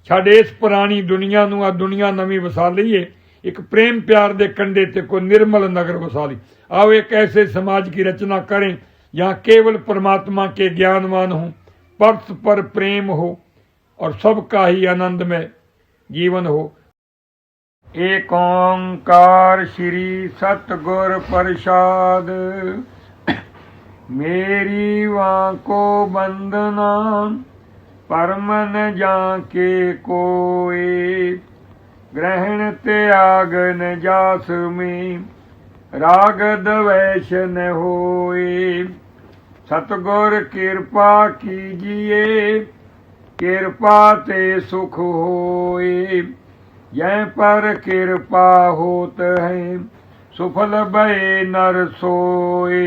ਛੱਡ ਇਸ ਪੁਰਾਣੀ ਦੁਨੀਆ ਨੂੰ, ਆ ਦੁਨੀਆ ਨਵੀਂ ਵਸਾ ਲਈਏ, एक प्रेम प्यार के कंडे ते कोई निर्मल नगर वसा ली। आओ एक ऐसे समाज की रचना करें जहाँ केवल परमात्मा के ज्ञानवान हों, परस्पर प्रेम हो और सबका ही आनंदमय जीवन हो। एक ओंकार श्री सतगुर प्रसाद, मेरी वाको बंदना परम न जाके कोई, ग्रहण त्याग न जास में राग द्वेष न होए। सतगुर कृपा कीजिए, कृपा ते सुख होए। यह पर कृपा होत है, सुफल भय नर सोए।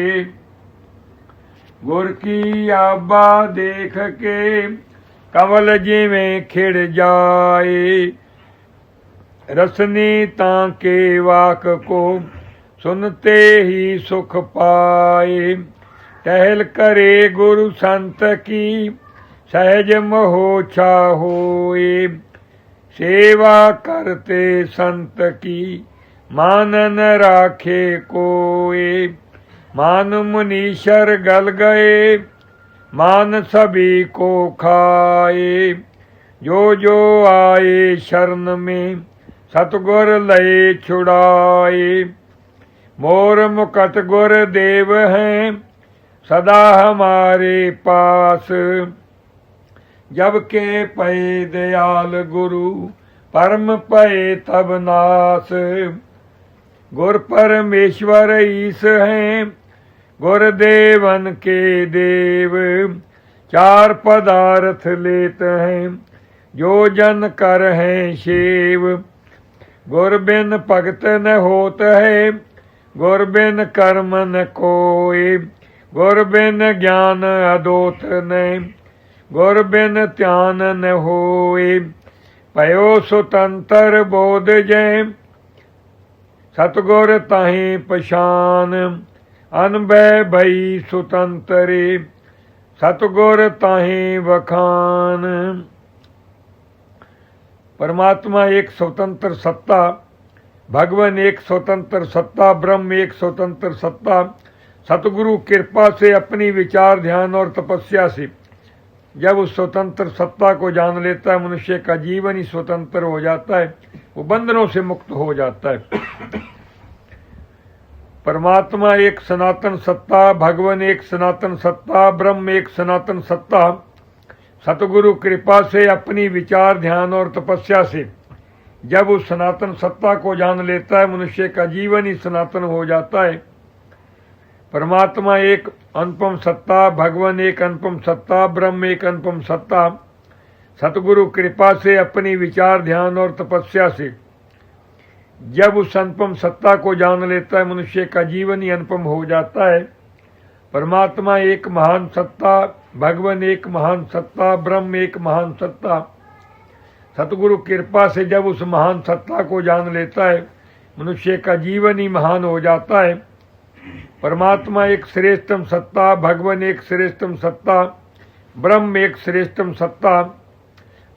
गुर की आबा देख के कवल जिवें खिड़ जाए, रसनी ताके वाक को सुनते ही सुख पाए। टहल करे गुरु संत की सहज मोह होए, सेवा करते संत की मान न राखे कोई। मान मुनीश्वर गल गए, मान सभी को खाए। जो जो आए शरण में सतगुर लय छुड़ाए। मोर मुकट गुर देव हैं सदा हमारे पास, जब के पए दयाल गुरु परम पए तब नास। गुर परमेश्वर ईश हैं गुरुदेवन के देव, चार पदार्थ लेत हैं जो जन कर हैं सेव। गुर बिन भगत न होत है, गुर बिन कर्म न कोय। गुर बिन ज्ञान अदोत न, गुर बिन ध्यान न होए। भयो स्वतंत्र बोध जय, सतगुर ताहि पछान। अनभय भई स्वतंत्रे, सतगुर ताहि वखान। परमात्मा एक स्वतंत्र सत्ता, भगवान एक स्वतंत्र सत्ता, ब्रह्म एक स्वतंत्र सत्ता। सतगुरु कृपा से अपनी विचार ध्यान और तपस्या से जब उस स्वतंत्र सत्ता को जान लेता है, मनुष्य का जीवन ही स्वतंत्र हो जाता है, वो बंधनों से मुक्त हो जाता है। परमात्मा एक सनातन सत्ता, भगवान एक सनातन सत्ता, ब्रह्म एक सनातन सत्ता। सतगुरु कृपा से अपनी विचार ध्यान और तपस्या से जब उस सनातन सत्ता को जान लेता है, मनुष्य का जीवन ही सनातन हो जाता है। परमात्मा एक अनुपम सत्ता, भगवान एक अनुपम सत्ता, ब्रह्म एक अनुपम सत्ता। सतगुरु कृपा से अपनी विचार ध्यान और तपस्या से जब उस अनुपम सत्ता को जान लेता है, मनुष्य का जीवन ही अनुपम हो जाता है। परमात्मा एक महान सत्ता, भगवान एक महान सत्ता, ब्रह्म एक महान सत्ता। सतगुरु कृपा से जब उस महान सत्ता को जान लेता है, मनुष्य का जीवन ही महान हो जाता है। परमात्मा एक श्रेष्ठतम सत्ता, भगवान एक श्रेष्ठतम सत्ता, ब्रह्म एक श्रेष्ठतम सत्ता।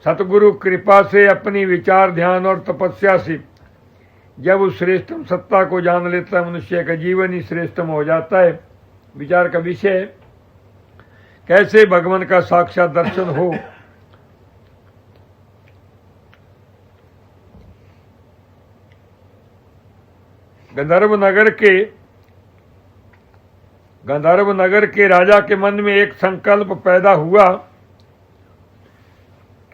सतगुरु कृपा से अपनी विचार ध्यान और तपस्या से जब उस श्रेष्ठतम सत्ता को जान लेता है, मनुष्य का जीवन ही श्रेष्ठतम हो जाता है। विचार का विषय कैसे भगवान का साक्षात दर्शन हो। गंधर्व नगर के राजा के मन में एक संकल्प पैदा हुआ,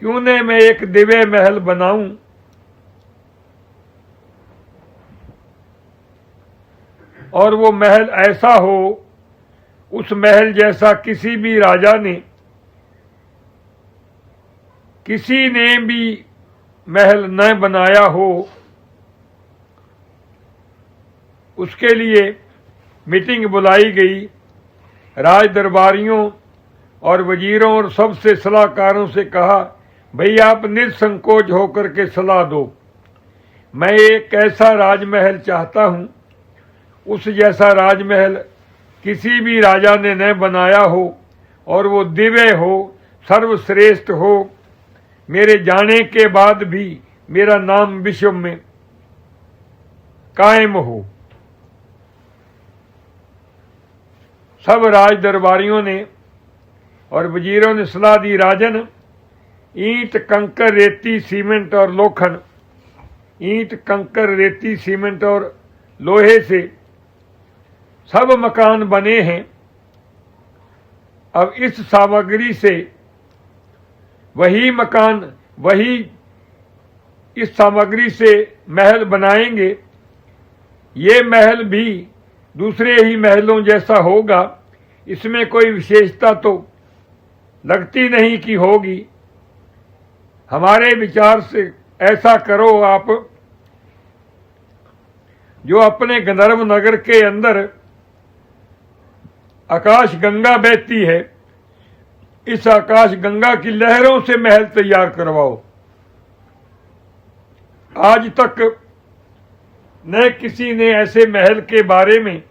क्यों न मैं एक दिव्य महल बनाऊं और वो महल ऐसा हो, उस महल जैसा किसी भी राजा ने, किसी ने भी महल न बनाया हो। उसके लिए मीटिंग बुलाई गई। राज दरबारियों और वजीरों और सबसे सलाहकारों से कहा, भाई आप निसंकोच होकर के सलाह दो। मैं एक ऐसा राजमहल चाहता हूँ, उस जैसा राजमहल किसी भी राजा ने न बनाया हो और वो दिव्य हो, सर्वश्रेष्ठ हो, मेरे जाने के बाद भी मेरा नाम विश्व में कायम हो। सब राज दरबारियों ने और वजीरों ने सलाह दी, राजन, ईंट कंकर रेती सीमेंट और लोखंड, ईंट कंकर रेती सीमेंट और लोहे से सब मकान बने हैं। अब इस सामग्री से इस सामग्री से महल बनाएंगे। ये महल भी दूसरे ही महलों जैसा होगा, इसमें कोई विशेषता तो लगती नहीं कि होगी। हमारे विचार से ऐसा करो आप, जो अपने गंधर्व नगर के अंदर आकाश गंगा बहती है, इस आकाश गंगा की लहरों से महल तैयार करवाओ। आज तक न किसी ने ऐसे महल के बारे में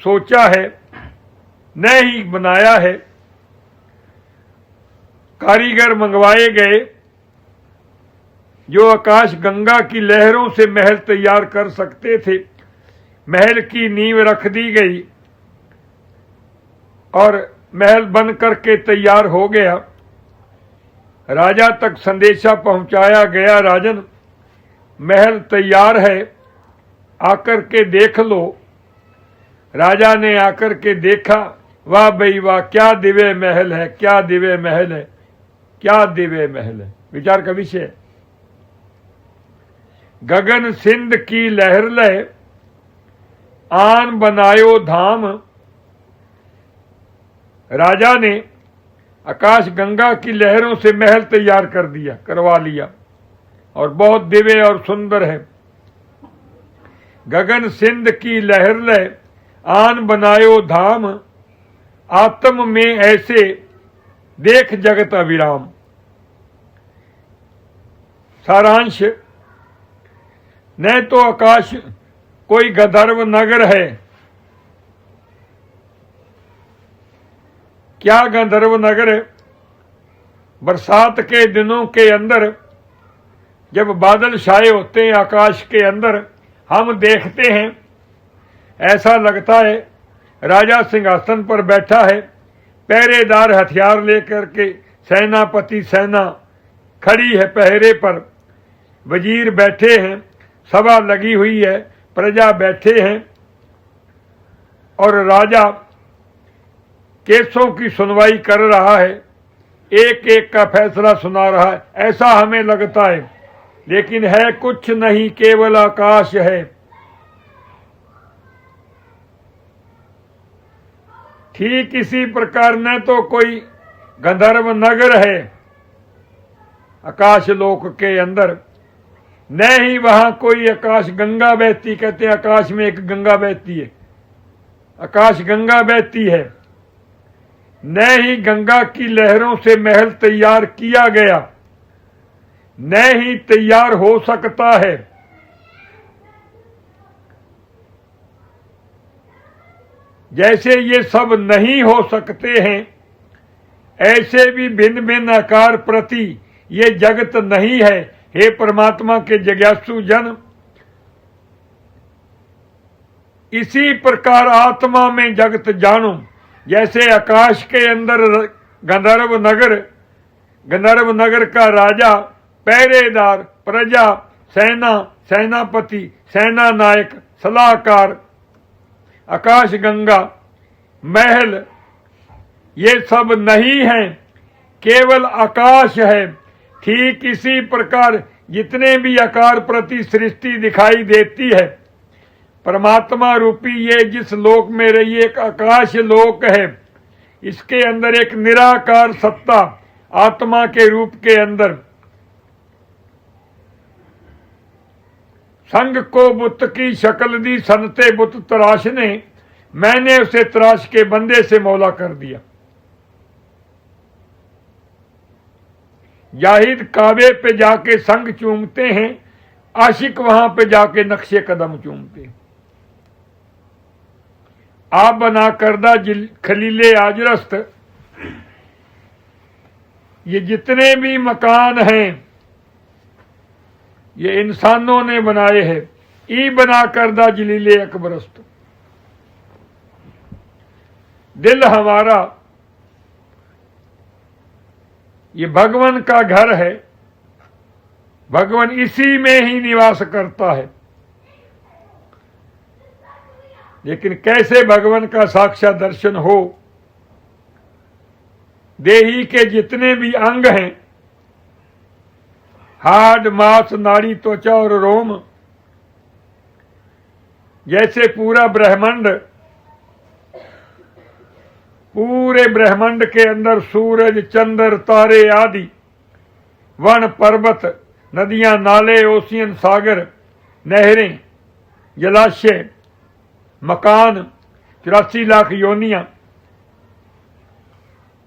सोचा है, न ही बनाया है। कारीगर मंगवाए गए जो आकाश गंगा की लहरों से महल तैयार कर सकते थे। महल की नींव रख दी गई और महल बन करके तैयार हो गया। राजा तक संदेशा पहुंचाया गया, राजन, महल तैयार है, आकर के देख लो। राजा ने आकर के देखा, वाह भाई वाह, क्या दिव्य महल है, क्या दिव्य महल है, क्या दिव्य महल है। विचार का विषय। गगन सिंध की लहर लय, आन बनायो धाम। राजा ने आकाश गंगा की लहरों से महल तैयार करवा लिया और बहुत दिव्य और सुंदर है। गगन सिंध की लहर लय, आन बनायो धाम। आत्म में ऐसे देख जगत अविराम। सारांश, न तो आकाश कोई गंधर्व नगर है। क्या गंधर्व नगर है? बरसात के दिनों के अंदर जब बादल छाए होते हैं आकाश के अंदर, हम देखते हैं, ऐसा लगता है राजा सिंहासन पर बैठा है, पहरेदार हथियार लेकर के, सेनापति सेना खड़ी है पहरे पर, वजीर बैठे हैं, सभा लगी हुई है, प्रजा बैठे हैं और राजा केसों की सुनवाई कर रहा है, एक एक का फैसला सुना रहा है, ऐसा हमें लगता है। लेकिन है कुछ नहीं, केवल आकाश है। ठीक इसी प्रकार न तो कोई गंधर्व नगर है आकाश लोक के अंदर, न ही वहां कोई आकाश गंगा बहती। कहते हैं आकाश में एक गंगा बहती है, आकाश गंगा बहती है। न ही गंगा की लहरों से महल तैयार किया गया, न ही तैयार हो सकता है। जैसे ये सब नहीं हो सकते हैं, ऐसे भी भिन्न भिन्न आकार प्रति ये जगत नहीं है। हे परमात्मा के जिज्ञासु जन, इसी प्रकार आत्मा में जगत जानो। जैसे आकाश के अंदर गंधर्व नगर का राजा, पहरेदार, प्रजा, सेना, सेनापति, सेना नायक, सलाहकार, आकाश गंगा, महल, ये सब नहीं है, केवल आकाश है। ठीक इसी प्रकार जितने भी आकार प्रति सृष्टि दिखाई देती है, परमात्मा रूपी ये जिस लोक में रही एक आकाश लोक है, इसके अंदर एक निराकार सत्ता आत्मा के रूप के अंदर, संग को बुत की शक्ल दी, सनते बुत तराशने, मैंने उसे तराश के बंदे से मौला कर दिया। जाहिद काबे पे जाके संग चूमते हैं, आशिक वहां पे जाके नक्शे कदम चूमते हैं। आप बना करदा खलीले आजरस्त, ये जितने भी मकान हैं ये इंसानों ने बनाए हैं। ई बना करदा जलीले अकबरस्त। दिल हमारा ये भगवान का घर है, भगवान इसी में ही निवास करता है। लेकिन कैसे भगवान का साक्षात दर्शन हो? देही के जितने भी अंग हैं, हाड मांस नाड़ी त्वचा और रोम, जैसे पूरा ब्रह्मांड, पूरे ब्रह्मांड के अंदर सूरज चंद्र तारे आदि वन पर्वत नदियां नाले ओशियन सागर नहरें जलाशय मकान 84 लाख योनियां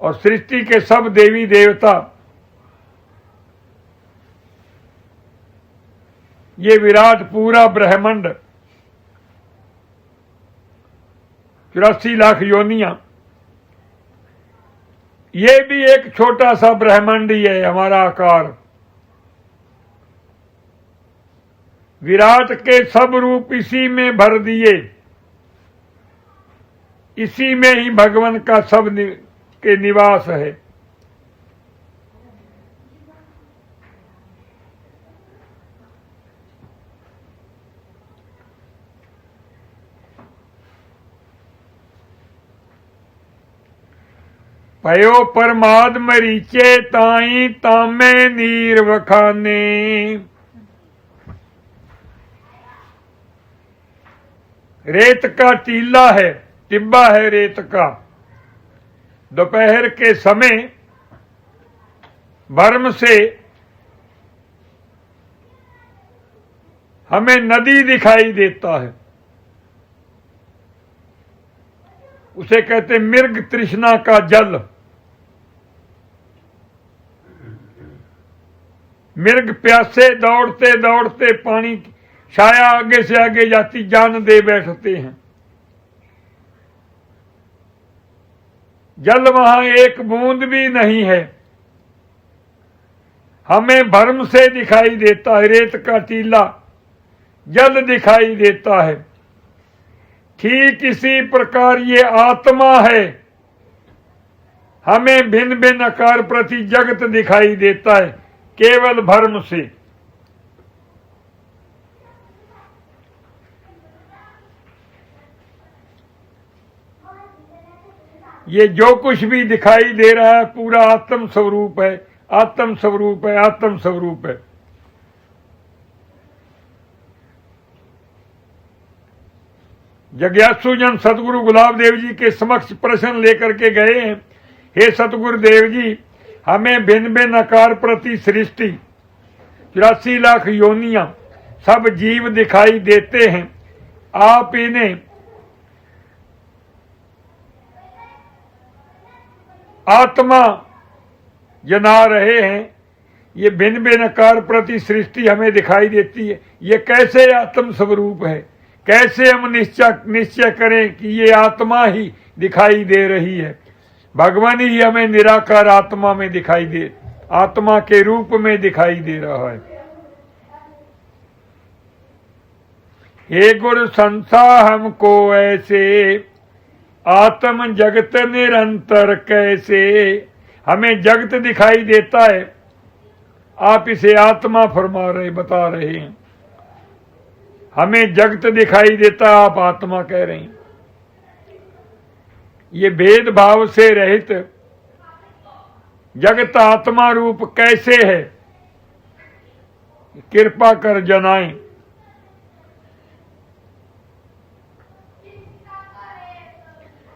और सृष्टि के सब देवी देवता, ये विराट पूरा ब्रह्मांड 84 लाख योनियां, ये भी एक छोटा सा ब्रह्मांड ही है। हमारा आकार विराट के सब रूप इसी में भर दिए, इसी में ही भगवान का सब के निवास है। पयो परमाद मरीचे ताई तामे नीर वखाने। रेत का टीला है, टिब्बा है रेत का। दोपहर के समय भर्म से हमें नदी दिखाई देता है, उसे कहते मृग तृष्णा का जल। मृग प्यासे दौड़ते दौड़ते पानी छाया आगे से आगे जाती जान दे बैठते हैं। जल वहां एक बूंद भी नहीं है, हमें भ्रम से दिखाई देता है। रेत का टीला जल दिखाई देता है। ठीक इसी प्रकार ये आत्मा है, हमें भिन्न भिन्न आकार प्रति जगत दिखाई देता है केवल भ्रम से। ये जो कुछ भी दिखाई दे रहा है पूरा आत्म स्वरूप है, आत्म स्वरूप है, आत्म स्वरूप है। जग्यासु जन सतगुरु गुलाब देव जी के समक्ष प्रश्न लेकर के गए हैं, हे सतगुरु देव जी, हमें भिन्न भिन्न आकार प्रति सृष्टि 84 लाख योनियां सब जीव दिखाई देते हैं। आप इन्हें आत्मा जना रहे हैं। ये भिन्न भिन्न आकार प्रति सृष्टि हमें दिखाई देती है। ये कैसे आत्म स्वरूप है? कैसे हम निश्चय करें कि ये आत्मा ही दिखाई दे रही है? भगवान ही हमें निराकार आत्मा में दिखाई दे, आत्मा के रूप में दिखाई दे रहा है। हे गुरु संसा हमको ऐसे, आत्म जगत निरंतर कैसे। हमें जगत दिखाई देता है, आप इसे आत्मा फरमा रहे, बता रहे हैं। हमें जगत दिखाई देता, आप आत्मा कह रहे हैं। ये भेदभाव से रहित जगत आत्मा रूप कैसे है? कृपा कर जनाएं।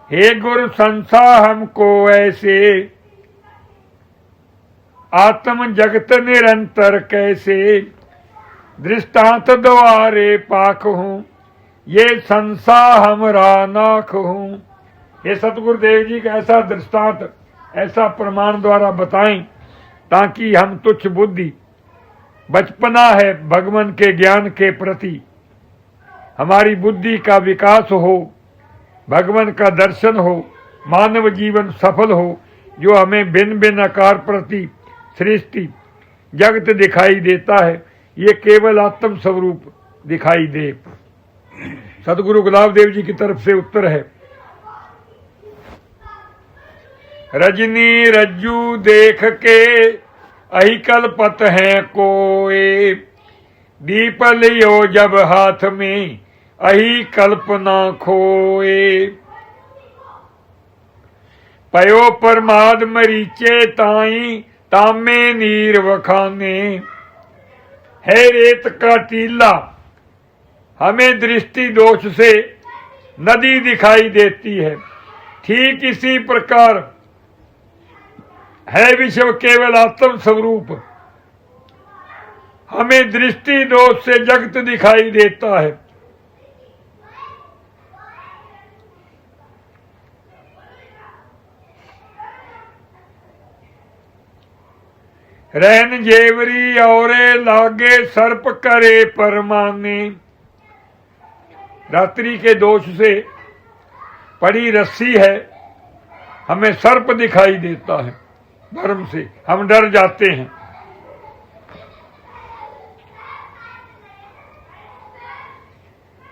हे गुरु संसा हमको ऐसे, आत्म जगत निरंतर कैसे। दृष्टांत द्वारे पाक हूं, ये संसा हमरा नाख हूं। ये सतगुरुदेव जी का ऐसा दृष्टांत, ऐसा प्रमाण द्वारा बताएं ताकि हम तुच्छ बुद्धि, बचपना है भगवान के ज्ञान के प्रति, हमारी बुद्धि का विकास हो, भगवान का दर्शन हो, मानव जीवन सफल हो, जो हमें भिन्न भिन्न आकार प्रति सृष्टि जगत दिखाई देता है, ये केवल आत्म स्वरूप दिखाई दे। सतगुरु गुलाब देव जी की तरफ से उत्तर है, रजनी रज्जू देख के अहि कल्पत है कोए, दीप लियो जब हाथ में अहि कल्पना खोए। पयो परमाद मरीचे ताई तामे नीर वखाने, है रेत का टीला हमें दृष्टि दोष से नदी दिखाई देती है। ठीक इसी प्रकार है विश्व केवल आत्म स्वरूप, हमें दृष्टि दोष से जगत दिखाई देता है। रहन जेवरी औरे लागे सर्प करे परमाने, रात्रि के दोष से पड़ी रस्सी है, हमें सर्प दिखाई देता है, भ्रम से हम डर जाते हैं।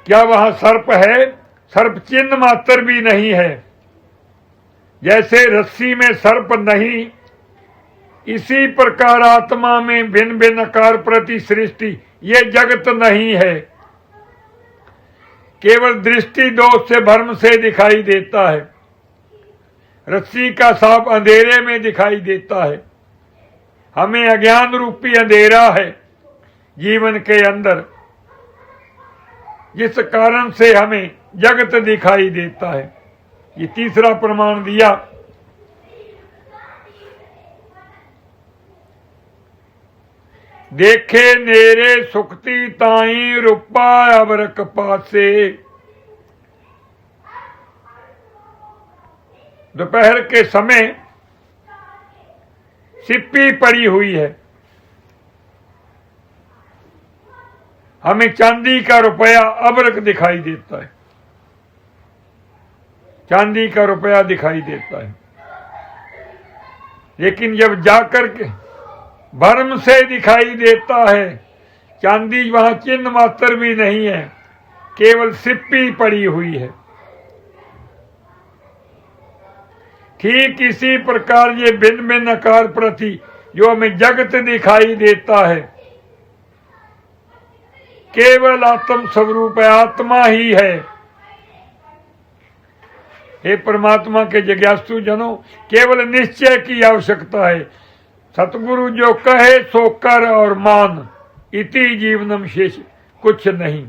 क्या वहां सर्प है? सर्प चिन्ह मात्र भी नहीं है। जैसे रस्सी में सर्प नहीं, इसी प्रकार आत्मा में भिन्न भिन्न आकार प्रति सृष्टि ये जगत नहीं है, केवल दृष्टि दोष से भ्रम से दिखाई देता है। रस्सी का सांप अंधेरे में दिखाई देता है, हमें अज्ञान रूपी अंधेरा है जीवन के अंदर, जिस कारण से हमें जगत दिखाई देता है। ये तीसरा प्रमाण दिया। देखे नेरे सुखती ताई रूपा अबरक पासे, दोपहर के समय सिप्पी पड़ी हुई है, हमें चांदी का रुपया अबरक दिखाई देता है, चांदी का रुपया दिखाई देता है। लेकिन जब जाकर के भ्रम से दिखाई देता है, चांदी वहां चिन्ह मात्र भी नहीं है, केवल सिप्पी पड़ी हुई है। ठीक इसी प्रकार ये भिन्न भिन्न आकार प्रति जो हमें जगत दिखाई देता है, केवल आत्म स्वरूप है, आत्मा ही है। हे परमात्मा के जिज्ञासु जनों, केवल निश्चय की आवश्यकता है। सतगुरु जो कहे सो कर और मान, इति जीवनम शेष कुछ नहीं।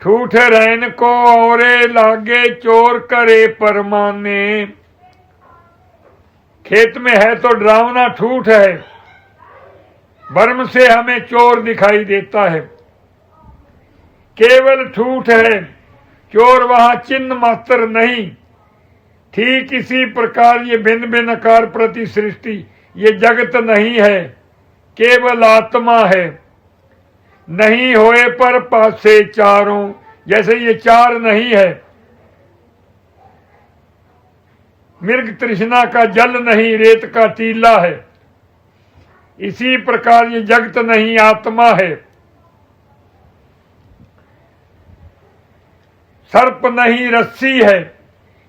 ठूठ रहन को औरे लागे चोर करे परमाने, खेत में है तो डरावना ठूठ है, भ्रम से हमें चोर दिखाई देता है, केवल ठूठ है, चोर वहां चिन्ह मात्र नहीं। ठीक इसी प्रकार ये भिन्न भिन्न आकार प्रति सृष्टि ये जगत नहीं है, केवल आत्मा है। नहीं होए पर पासे चारों, जैसे ये चार नहीं है, मृग तृष्णा का जल नहीं, रेत का टीला है, इसी प्रकार ये जगत नहीं, आत्मा है। सर्प नहीं, रस्सी है,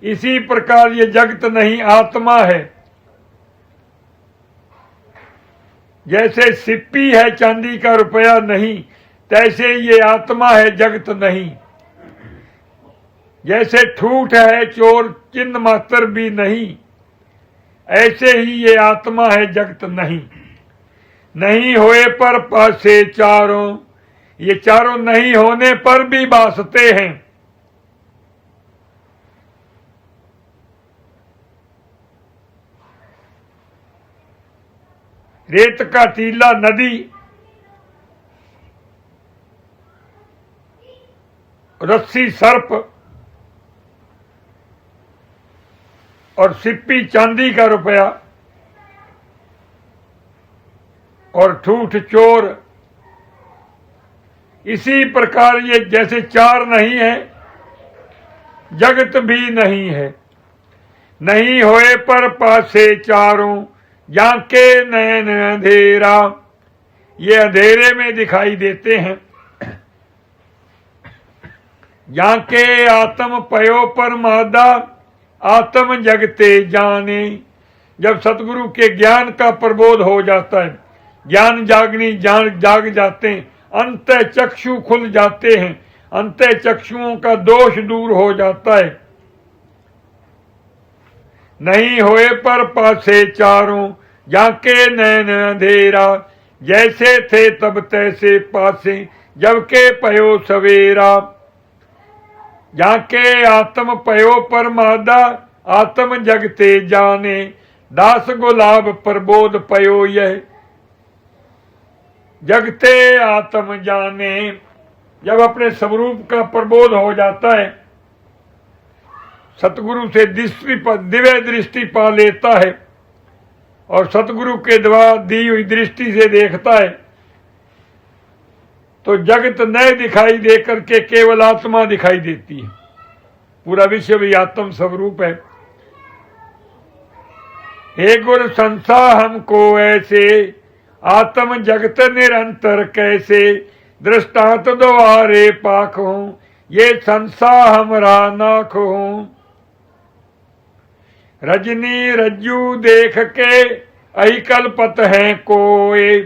इसी प्रकार ये जगत नहीं, आत्मा है। जैसे सिप्पी है, चांदी का रुपया नहीं, तैसे ये आत्मा है, जगत नहीं। जैसे ठूठ है, चोर चिन्ह मात्र भी नहीं, ऐसे ही ये आत्मा है, जगत नहीं। नहीं होए पर पासे चारों, ये चारों नहीं होने पर भी बासते हैं। रेत का टीला नदी, रस्सी सर्प और सिप्पी चांदी का रुपया और ठूठ चोर, इसी प्रकार ये जैसे चार नहीं है, जगत भी नहीं है। नहीं होए पर पासे चारों, जाके नैन अंधेरा। ये अंधेरे में दिखाई देते हैं। जाके आत्म पयो परमादा, आत्म जगते जाने। जब सतगुरु के ज्ञान का प्रबोध हो जाता है, ज्ञान जाग जाते हैं, अंत चक्षु खुल जाते हैं, अंत चक्षुओं का दोष दूर हो जाता है। नहीं होए पर पासे चारों, जाके नैन अंधेरा। जैसे थे तब तैसे पासे, जब के पयो सवेरा। जाके आत्म पयो परमादा, आत्म जगते जाने। दास गुलाब प्रबोध पयो यह, जगते आत्म जाने। जब अपने स्वरूप का प्रबोध हो जाता है, सतगुरु से दिव्य दृष्टि पा लेता है और सतगुरु के द्वारा दी हुई दृष्टि से देखता है, तो जगत न दिखाई दे करके केवल आत्मा दिखाई देती है। पूरा विश्व भी आत्म स्वरूप है। हे गुरु संसा हमको ऐसे, आत्म जगत निरंतर कैसे। दृष्टांत द्वारे पाख हूं, ये संसा हमरा नाख हूं। रजनी रज्जू देख के, अहि कल्पत है कोय।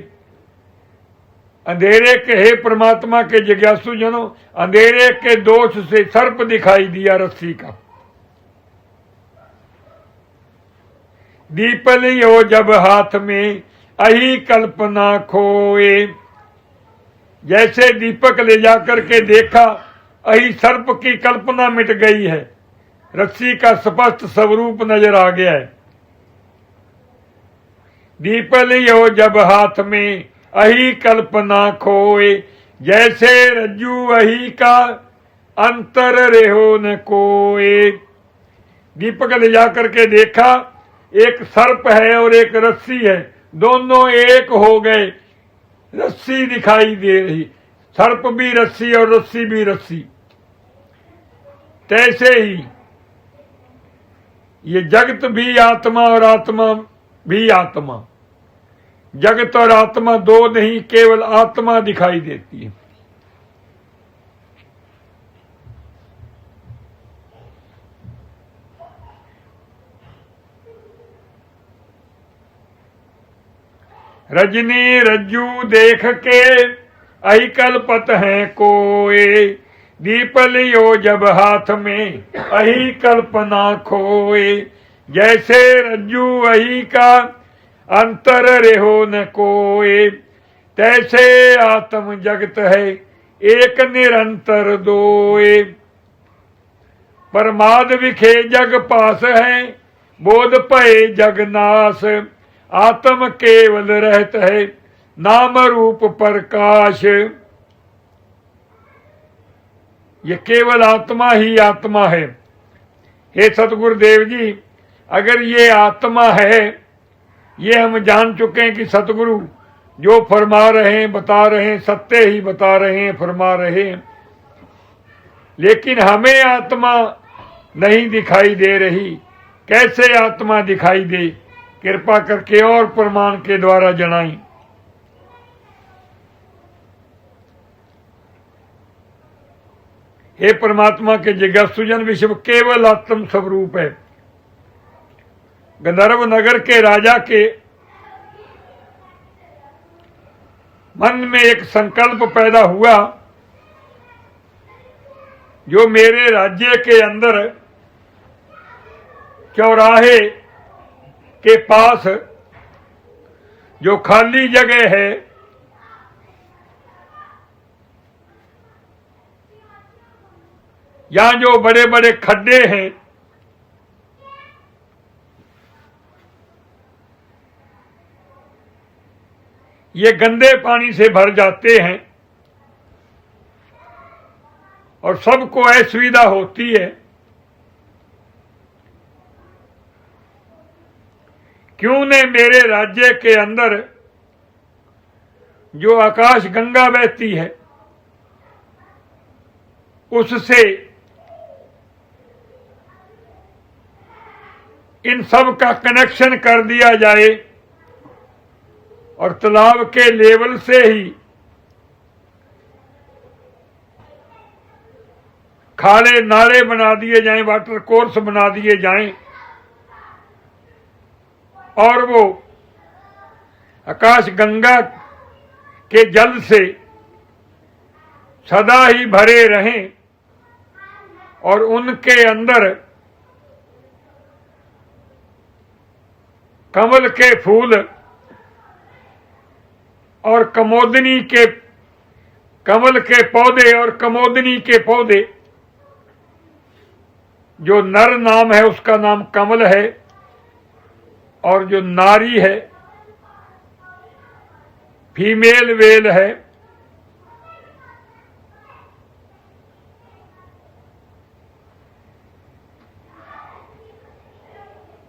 अंधेरे के हे परमात्मा के जिज्ञासु जनों, अंधेरे के दोष से सर्प दिखाई दिया रस्सी का। दीप लियो जब हाथ में, अही कल्पना खोए। जैसे दीपक ले जाकर के देखा, अही सर्प की कल्पना मिट गई है, रस्सी का स्पष्ट स्वरूप नजर आ गया है। दीप लियो जब हाथ में, अही कल्पना खोए। जैसे रज्जू अही का, अंतर रेहो न कोए। दीपक ले जाकर के देखा, एक सर्प है और एक रस्सी है, दोनों एक हो गए, रस्सी दिखाई दे रही। सर्प भी रस्सी और रस्सी भी रस्सी। तैसे ही ये जगत भी आत्मा और आत्मा भी आत्मा। जगत और आत्मा दो नहीं, केवल आत्मा दिखाई देती है। रजनी रज्जू देख के, अहि कल्पत है कोए। दीप लियो जब हाथ में, अहि कल्पना खोए। जैसे रज्जू अहि का, अंतर रेहो न कोए। तैसे आत्म जगत है, एक निरंतर दोए। परमाद विखे जग पास है, बोध पए जगनाश। आत्म केवल रहत है, नाम रूप प्रकाश। ये केवल आत्मा ही आत्मा है। हे सतगुरुदेव जी, अगर ये आत्मा है, ये हम जान चुके हैं कि सतगुरु जो फरमा रहे हैं, बता रहे हैं, सत्य ही बता रहे हैं, फरमा रहे हैं। लेकिन हमें आत्मा नहीं दिखाई दे रही। कैसे आत्मा दिखाई दे? कृपा करके और प्रमाण के द्वारा जनाई। हे परमात्मा के जिज्ञासुजन, विश्व केवल आत्म स्वरूप है। गंधर्व नगर के राजा के मन में एक संकल्प पैदा हुआ, जो मेरे राज्य के अंदर चौराहे के पास जो खाली जगह है, यहां जो बड़े बड़े खड्डे हैं, ये गंदे पानी से भर जाते हैं और सबको असुविधा होती है। क्यों ने मेरे राज्य के अंदर जो आकाश गंगा बहती है, उससे इन सब का कनेक्शन कर दिया जाए और तालाब के लेवल से ही खाले नाले बना दिए जाएं, वाटर कोर्स बना दिए जाएं और वो आकाश गंगा के जल से सदा ही भरे रहें और उनके अंदर कमल के फूल और कमोदनी के कमल के पौधे और कमोदनी के पौधे, जो नर नाम है उसका नाम कमल है और जो नारी है फीमेल वेल है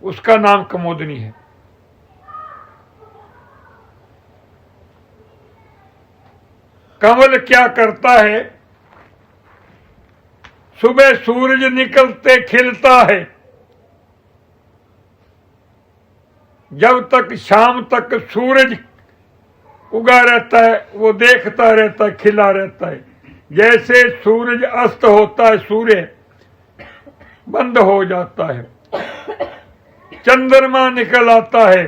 उसका नाम कमोदनी है। कमल क्या करता है? सुबह सूरज निकलते खिलता है, जब तक शाम तक सूरज उगा रहता है वो देखता रहता है, खिला रहता है। जैसे सूरज अस्त होता है सूर्य बंद हो जाता है, चंद्रमा निकल आता है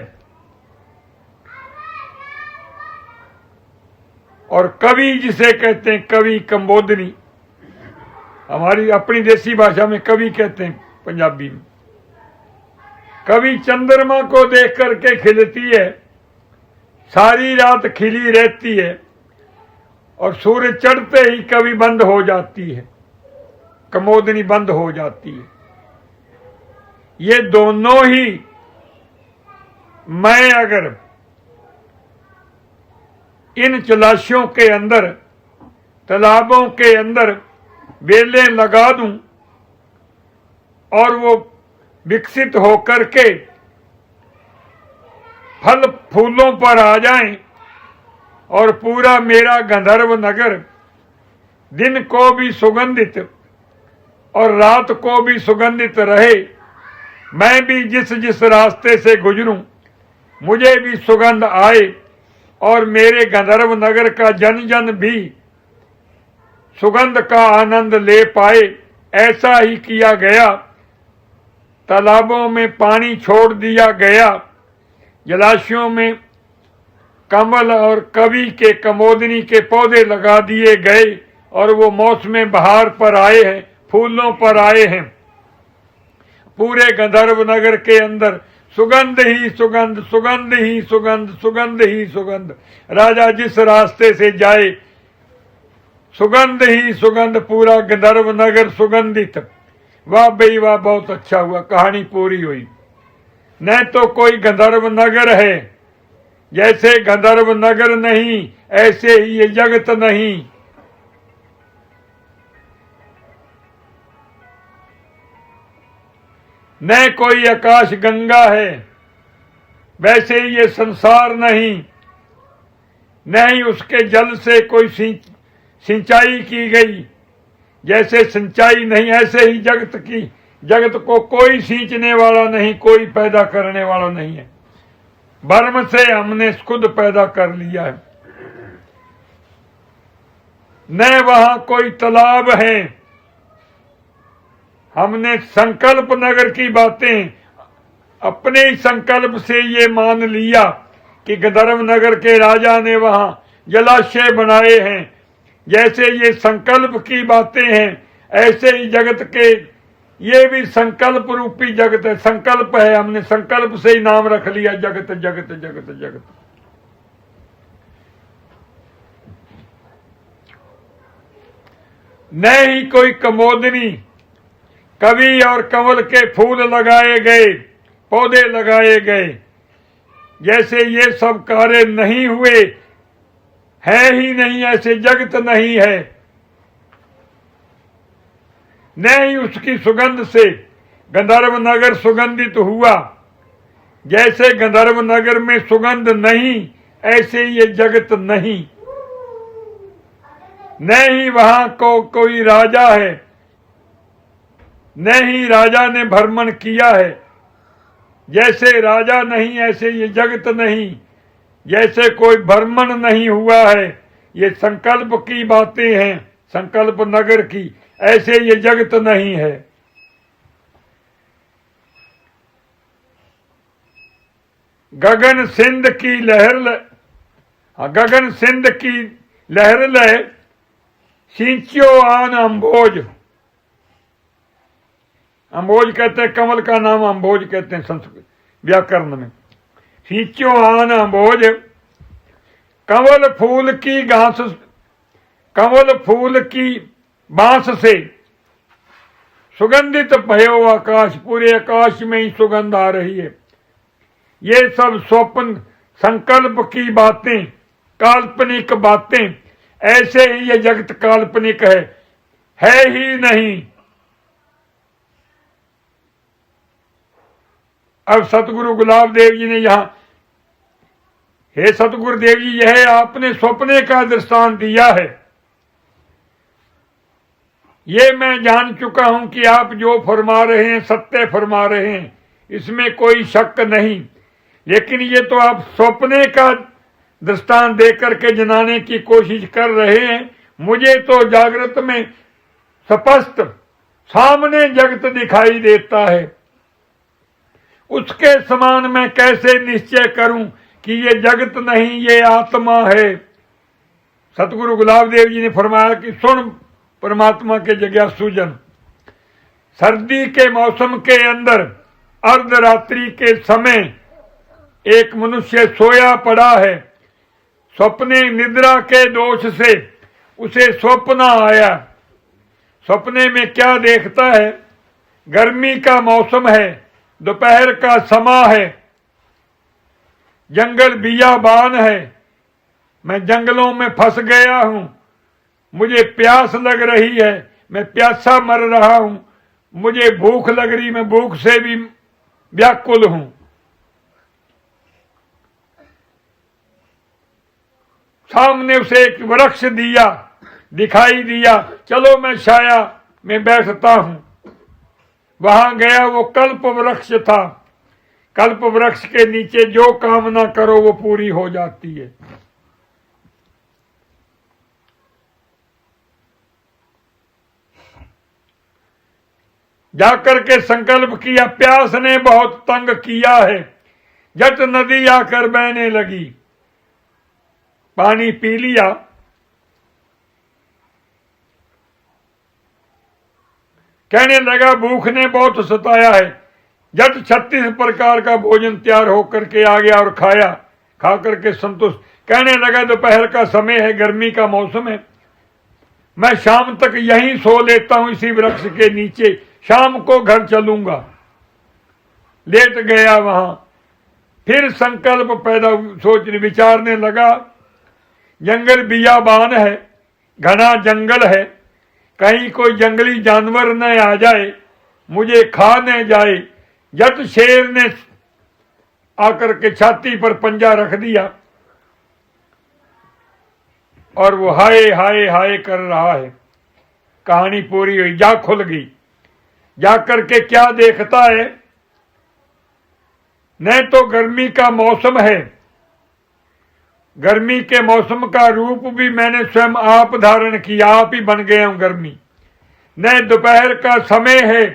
और कवि जिसे कहते हैं कवि कमोदनी, हमारी अपनी देसी भाषा में कवि कहते हैं, पंजाबी में कवि चंद्रमा को देख करके खिलती है, सारी रात खिली रहती है और सूर्य चढ़ते ही कवि बंद हो जाती है, कमोदनी बंद हो जाती है। ये दोनों ही मैं अगर इन जलाशयों के अंदर तालाबों के अंदर बेलें लगा दूं और वो विकसित होकर के फल फूलों पर आ जाएं और पूरा मेरा गंधर्व नगर दिन को भी सुगंधित और रात को भी सुगंधित रहे, मैं भी जिस जिस रास्ते से गुजरूं मुझे भी सुगंध आए और मेरे गंधर्व नगर का जन जन भी सुगंध का आनंद ले पाए, ऐसा ही किया गया। तालाबों में पानी छोड़ दिया गया, जलाशयों में कमल और कवि के कमोदनी के पौधे लगा दिए गए और वो मौसम बहार पर आए हैं, फूलों पर आए हैं। पूरे गंधर्व नगर के अंदर सुगंध ही सुगंध, सुगंध ही सुगंध, सुगंध ही सुगंध। राजा जिस रास्ते से जाए सुगंध ही सुगंध, पूरा गंधर्व नगर सुगंधित। वाह भाई वाह, बहुत अच्छा हुआ, कहानी पूरी हुई। न तो कोई गंधर्व नगर है, जैसे गंधर्व नगर नहीं ऐसे ही ये जगत नहीं। न कोई आकाश गंगा है, वैसे ही ये संसार नहीं, न ही उसके जल से कोई सिंचाई की गई, जैसे सिंचाई नहीं ऐसे ही जगत को कोई सींचने वाला नहीं, कोई पैदा करने वाला नहीं है। ब्रह्म से हमने खुद पैदा कर लिया है। न वहां कोई तालाब है, हमने संकल्प नगर की बातें अपने ही संकल्प से ये मान लिया कि गंधर्व नगर के राजा ने वहां जलाशय बनाए हैं। जैसे ये संकल्प की बातें हैं ऐसे ही जगत के ये भी संकल्प रूपी जगत है, संकल्प है, हमने संकल्प से ही नाम रख लिया जगत जगत जगत जगत। न ही कोई कमोदनी, कवि और कमल के फूल लगाए गए, पौधे लगाए गए, जैसे ये सब कार्य नहीं हुए, है ही नहीं, ऐसे जगत नहीं है। न ही उसकी सुगंध से गंधर्व नगर सुगंधित हुआ, जैसे गंधर्व नगर में सुगंध नहीं ऐसे ये जगत नहीं। न ही वहां को कोई राजा है, न ही राजा ने भ्रमण किया है, जैसे राजा नहीं ऐसे ये जगत नहीं, जैसे कोई भ्रमण नहीं हुआ है, ये संकल्प की बातें हैं, संकल्प नगर की, ऐसे ये जगत नहीं है। गगन सिंध की लहर गगन सिंध की लहर लय, सिंचो आन अम्भोज। अम्भोज कहते हैं कमल का नाम, अम्भोज कहते हैं संस्कृत व्याकरण में। सिंचो आन अम्भोज, कमल फूल की घास, कमल फूल की बांस से सुगंधित भयो आकाश, पूरे आकाश में ही सुगंध आ रही है। ये सब स्वप्न संकल्प की बातें, काल्पनिक बातें, ऐसे ही ये जगत काल्पनिक है ही नहीं। अब सतगुरु गुलाब देव जी ने यहां, हे सतगुरुदेव जी, यह आपने स्वप्ने का दृष्टांत दिया है। ये मैं जान चुका हूं कि आप जो फरमा रहे हैं सत्य फरमा रहे हैं, इसमें कोई शक नहीं। लेकिन ये तो आप स्वप्ने का दृष्टांत देकर के जनाने की कोशिश कर रहे हैं। मुझे तो जागृत में स्पष्ट सामने जगत दिखाई देता है। उसके समान मैं कैसे निश्चय करूं कि ये जगत नहीं, ये आत्मा है। सतगुरु गुलाब देव जी ने फरमाया कि सुन परमात्मा के जिज्ञासु जन, सर्दी के मौसम के अंदर अर्धरात्रि के समय एक मनुष्य सोया पड़ा है। स्वप्ने निद्रा के दोष से उसे स्वप्न आया। सपने में क्या देखता है? गर्मी का मौसम है, दोपहर का समा है, जंगल बियाबान है, मैं जंगलों में फंस गया हूं, मुझे प्यास लग रही है, मैं प्यासा मर रहा हूं, मुझे भूख लग रही, मैं भूख से भी व्याकुल हूं। सामने उसे एक वृक्ष दिखाई दिया, चलो मैं छाया में बैठता हूं। वहां गया, वो कल्प वृक्ष था। कल्प वृक्ष के नीचे जो कामना करो वो पूरी हो जाती है। जाकर के संकल्प किया, प्यास ने बहुत तंग किया है, जट नदी आकर बहने लगी, पानी पी लिया। कहने लगा भूख ने बहुत सताया है, जट 36 प्रकार का भोजन तैयार होकर के आ गया और खाया, खा करके संतुष्ट। कहने लगा दोपहर का समय है, गर्मी का मौसम है, मैं शाम तक यहीं सो लेता हूं इसी वृक्ष के नीचे, शाम को घर चलूंगा। लेट गया वहां, फिर संकल्प पैदा, सोचने विचारने लगा, जंगल बियाबान है, घना जंगल है, कहीं कोई जंगली जानवर न आ जाए, मुझे खा न जाए। जट शेर ने आकर के छाती पर पंजा रख दिया और वो हाय हाय हाय कर रहा है। कहानी पूरी हुई, जा खुल गई। जाकर के क्या देखता है? न तो गर्मी का मौसम है, गर्मी के मौसम का रूप भी मैंने स्वयं आप धारण किया, आप ही बन गया हूं गर्मी। न दोपहर का समय है,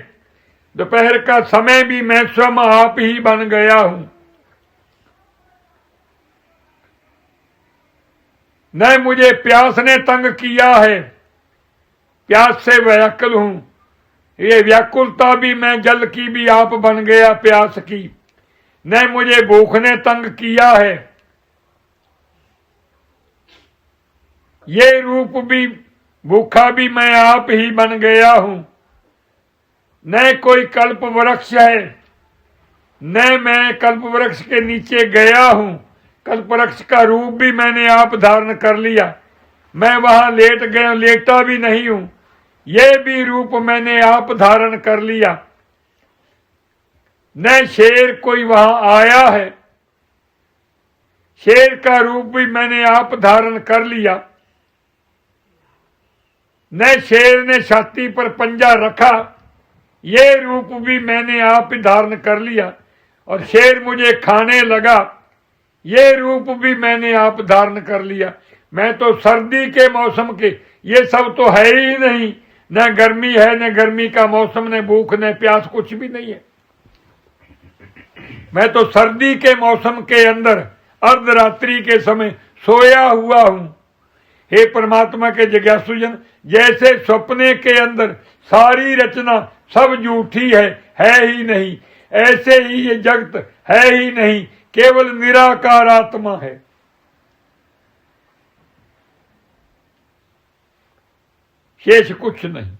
दोपहर का समय भी मैं स्वयं आप ही बन गया हूं। न मुझे प्यास ने तंग किया है, प्यास से व्याकुल हूं, ये व्याकुलता भी मैं जल की भी आप बन गया प्यास की। न मुझे भूख ने तंग किया है, ये रूप भी भूखा भी मैं आप ही बन गया हूं। न कोई कल्प वृक्ष है, न मैं कल्प वृक्ष के नीचे गया हूं, कल्प वृक्ष का रूप भी मैंने आप धारण कर लिया, मैं वहां लेट गया, लेटा भी नहीं हूं, ये भी रूप मैंने आप धारण कर लिया। न शेर कोई वहां आया है, शेर का रूप भी मैंने आप धारण कर लिया। न शेर ने छाती पर पंजा रखा, ये रूप भी मैंने आप धारण कर लिया। और शेर मुझे खाने लगा, ये रूप भी मैंने आप धारण कर लिया। मैं तो सर्दी के मौसम के, ये सब तो है ही नहीं, न गर्मी है, न गर्मी का मौसम, न भूख न प्यास, कुछ भी नहीं है। मैं तो सर्दी के मौसम के अंदर अर्धरात्रि के समय सोया हुआ हूं। हे परमात्मा के जिज्ञासुजन, जैसे सपने के अंदर सारी रचना सब झूठी है ही नहीं, ऐसे ही ये जगत है ही नहीं, केवल निराकार आत्मा है। शेष कुछ नहीं।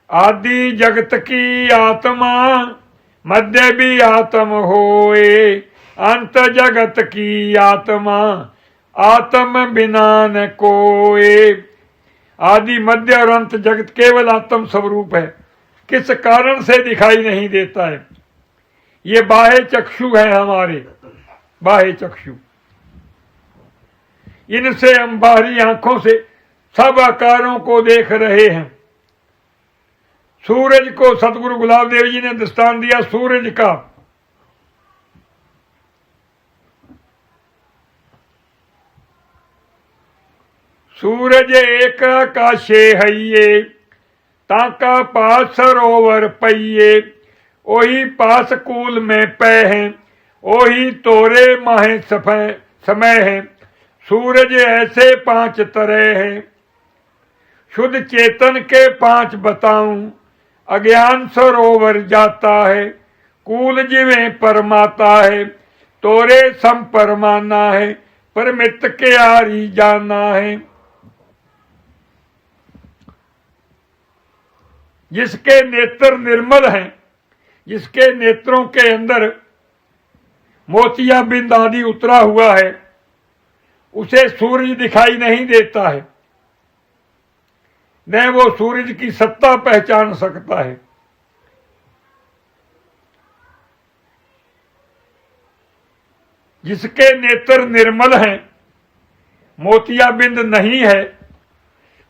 आदि जगत की आत्मा, मध्य भी आत्म होए, अंत जगत की आत्मा, आत्म बिना न कोए। आदि मध्य और अंत जगत केवल आत्म स्वरूप है, किस कारण से दिखाई नहीं देता है। ये बाह्य चक्षु है हमारे, बाह्य चक्षु, इनसे हम बाहरी आंखों से सब आकारों को देख रहे हैं। सूरज को सतगुरु गुलाब देव जी ने दृष्टांत दिया सूरज का। सूरज एक आकाशे हइये, ताका पास सरोवर पइये, ओही पास कूल में पै हैं, ओही तोरे माहे समय है। सूरज ऐसे 5 तरह हैं, शुद्ध चेतन के 5 बताऊं। अज्ञान सरोवर जाता है, कूल जिवें परमाता है, तोरे सम परमाना है, परमित के आरी जाना है। जिसके नेत्र निर्मल हैं, जिसके नेत्रों के अंदर मोतिया बिंद आदि उतरा हुआ है, उसे सूरज दिखाई नहीं देता है, न वो सूरज की सत्ता पहचान सकता है। जिसके नेत्र निर्मल हैं, मोतिया बिंद नहीं है,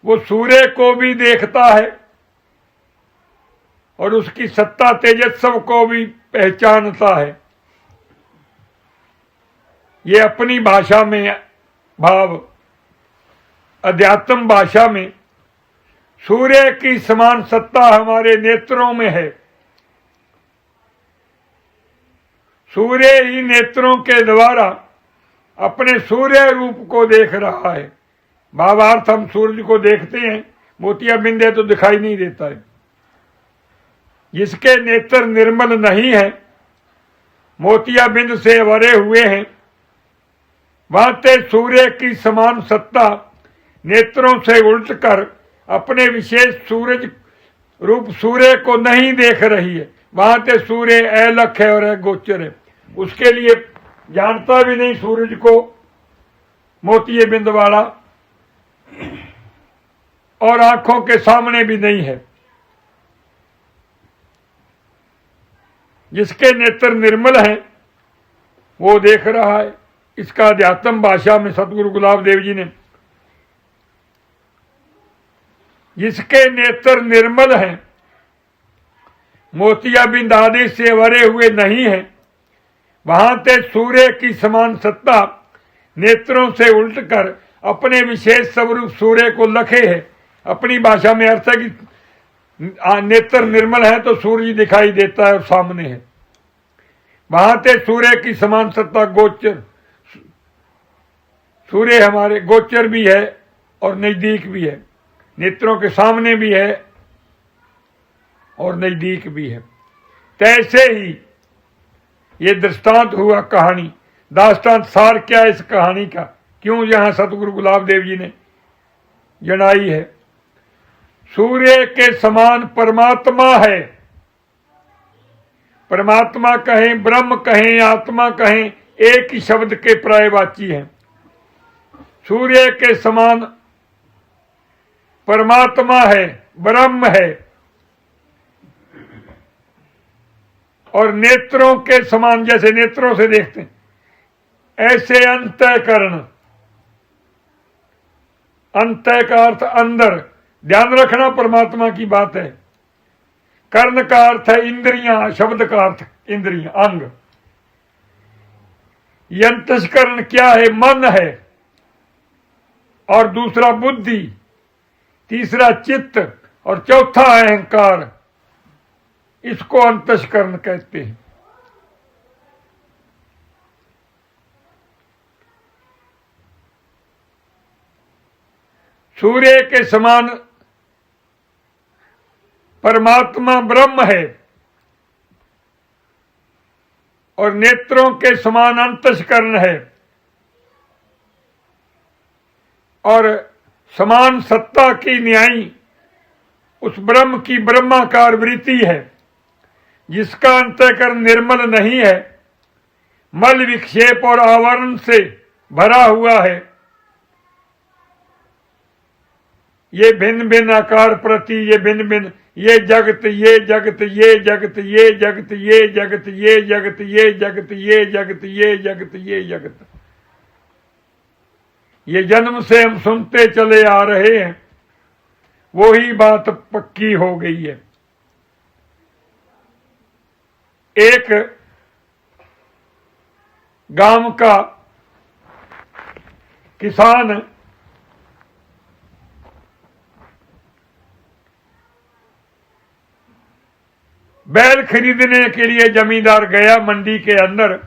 वो सूर्य को भी देखता है और उसकी सत्ता तेजस्व को भी पहचानता है। ये अपनी भाषा में भाव, अध्यात्म भाषा में सूर्य की समान सत्ता हमारे नेत्रों में है। सूर्य ही नेत्रों के द्वारा अपने सूर्य रूप को देख रहा है। भावार्थ, हम सूरज को देखते हैं, मोतिया बिंद है तो दिखाई नहीं देता है। जिसके नेत्र निर्मल नहीं है, मोतिया बिंद से भरे हुए हैं, भांते सूर्य की समान सत्ता नेत्रों से उल्ट कर अपने विशेष सूरज रूप सूर्य को नहीं देख रही है। भांते सूर्य अलख है और अगोचर है, उसके लिए जानता भी नहीं सूरज को, मोतिये बिंद वाला, और आंखों के सामने भी नहीं है। जिसके नेत्र निर्मल हैं वो देख रहा है। इसका अध्यात्म भाषा में सतगुरु गुलाब देव जी ने, जिसके नेत्र निर्मल हैं, मोतिया बिंद आदि से भरे हुए नहीं है, वहां ते सूर्य की समान सत्ता नेत्रों से उल्ट कर अपने विशेष स्वरूप सूर्य को लखे है। अपनी भाषा में अर्थ है कि नेत्र निर्मल है तो सूर्य दिखाई देता है और सामने है। वहां ते सूर्य की समान सत्ता गोचर, सूर्य हमारे गोचर भी है और नजदीक भी है, नेत्रों के सामने भी है और नजदीक भी है। तैसे ही ये दृष्टांत हुआ कहानी। दास्तान सार क्या इस कहानी का, क्यों यहां सतगुरु गुलाब देव जी ने जनाई है। सूर्य के समान परमात्मा है। परमात्मा कहें, ब्रह्म कहें, आत्मा कहें, एक ही शब्द के पर्यायवाची हैं। सूर्य के समान परमात्मा है, ब्रह्म है, और नेत्रों के समान, जैसे नेत्रों से देखते हैं, ऐसे अंतःकरण, अंतः का अर्थ अंदर, ध्यान रखना परमात्मा की बात है। कर्ण का अर्थ है इंद्रियां, शब्द का अर्थ इंद्रियां, अंग। ये अंतस्करण क्या है? मन है, और दूसरा बुद्धि, तीसरा चित्त, और चौथा अहंकार। इसको अंतस्करण कहते हैं। सूर्य के समान परमात्मा ब्रह्म है, और नेत्रों के समान अंतस्करण है, और समान सत्ता की न्यायी उस ब्रह्म की ब्रह्माकार वृत्ति है, जिसका अंतःकरण निर्मल नहीं है, मल विक्षेप और आवरण से भरा हुआ है। ये भिन्न भिन्न आकार प्रति, ये भिन्न भिन्न, ये जगत, ये जगत, ये जगत, ये जगत, ये जगत, ये जगत, ये जगत, ये जगत, ये जगत, ये जगत, ये जन्म से हम सुनते चले आ रहे हैं। वो ही बात पक्की हो गई है। एक गांव का किसान बैल खरीदने के लिए जमींदार गया मंडी के अंदर।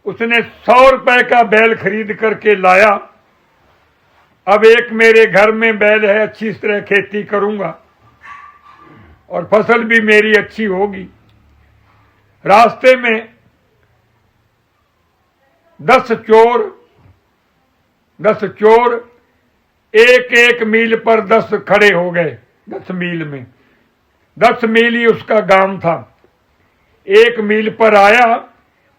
उसने 100 रुपए का बैल खरीद करके लाया। अब एक मेरे घर में बैल है, अच्छी तरह खेती करूंगा और फसल भी मेरी अच्छी होगी। रास्ते में 10 चोर एक एक मील पर 10 खड़े हो गए। 10 मील में, 10 मील ही उसका गांव था। 1 मील पर आया,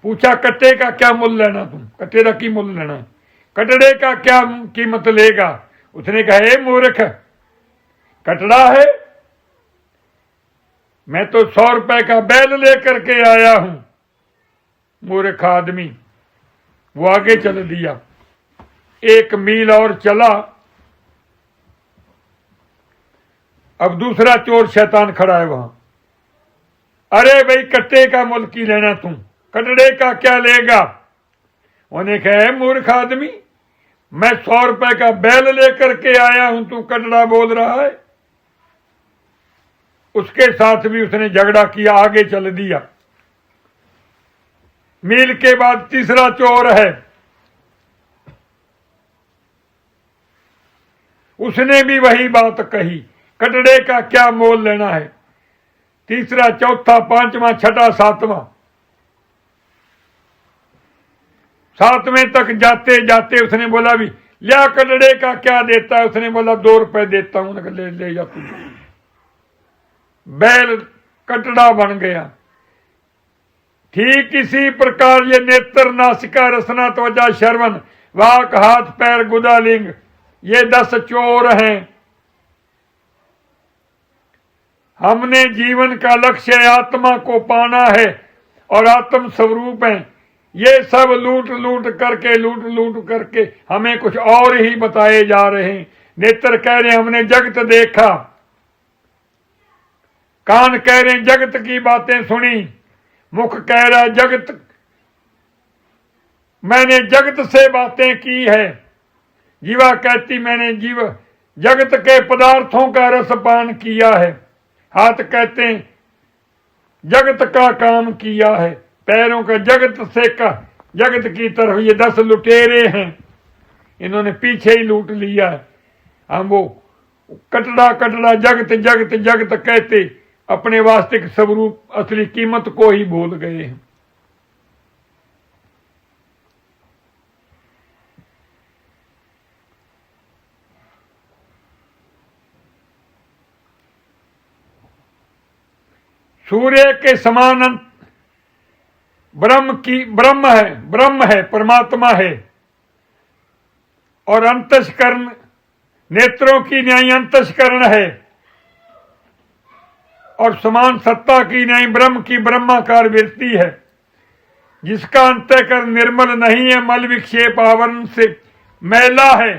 पूछा कट्टे का क्या मूल्य लेना? तुम कट्टे का की मूल्य लेना? कटड़े का क्या कीमत लेगा? उसने कहा, ए मूर्ख, कटड़ा है? मैं तो 100 रुपए का बैल लेकर के आया हूं। मूर्ख आदमी। वो आगे चल दिया। 1 मील और चला। अब दूसरा चोर शैतान खड़ा है वहां। अरे भाई, कट्टे का मूल्य की लेना तुम? कटड़े का क्या लेगा? उन्हें कहा, मूर्ख आदमी, मैं 100 रुपए का बैल लेकर के आया हूं, तू कटड़ा बोल रहा है? उसके साथ भी उसने झगड़ा किया, आगे चल दिया। मील के बाद तीसरा चोर है। उसने भी वही बात कही, कटड़े का क्या मोल लेना है? तीसरा, चौथा, पांचवा, छठा, सातवां। 7वें तक जाते जाते उसने बोला, भी लिया, कटड़े का क्या देता है? उसने बोला, 2 रुपए देता हूं। ले ले जा तू। बैल कटड़ा बन गया। ठीक इसी प्रकार ये नेत्र, नासिका, रसना, त्वचा, श्रवण, वाक, हाथ, पैर, गुदा, लिंग, ये 10 चोर हैं। हमने जीवन का लक्ष्य आत्मा को पाना है और आत्म स्वरूप है। ये सब लूट लूट करके हमें कुछ और ही बताए जा रहे हैं। नेत्र कह रहे हैं हमने जगत देखा, कान कह रहे हैं जगत की बातें सुनी, मुख कह रहा है जगत, मैंने जगत से बातें की है। जीवा कहती मैंने जगत के पदार्थों का रसपान किया है। हाथ कहते हैं जगत का काम किया है। पैरों का जगत की तरफ। ये 10 लुटेरे हैं, इन्होंने पीछे ही लूट लिया है। हम वो कटड़ा कटड़ा जगत जगत जगत कहते अपने वास्तविक स्वरूप, असली कीमत को ही भूल गए हैं। सूर्य के समान ब्रह्म है, परमात्मा है, और अंतस्करण, नेत्रों की न्याय अंतस्करण है, और समान सत्ता की न्याय ब्रह्म की ब्रह्माकार वृत्ति है, जिसका अंतःकरण निर्मल नहीं है, मल विक्षेप आवरण से मैला है।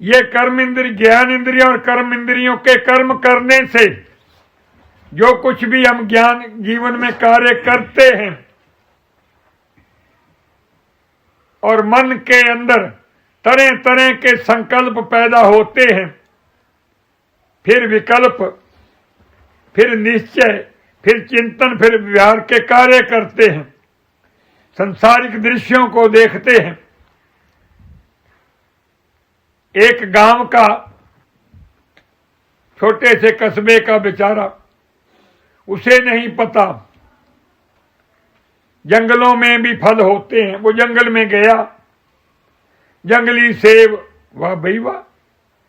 ये कर्म इंद्रिय, ज्ञान इंद्रियों और कर्म इंद्रियों के कर्म करने से जो कुछ भी हम ज्ञान जीवन में कार्य करते हैं और मन के अंदर तरह तरह के संकल्प पैदा होते हैं, फिर विकल्प, फिर निश्चय, फिर चिंतन, फिर व्यवहार के कार्य करते हैं, संसारिक दृश्यों को देखते हैं। एक गांव का छोटे से कस्बे का बेचारा, उसे नहीं पता जंगलों में भी फल होते हैं। वो जंगल में गया, जंगली सेब, वाह भाई वाह,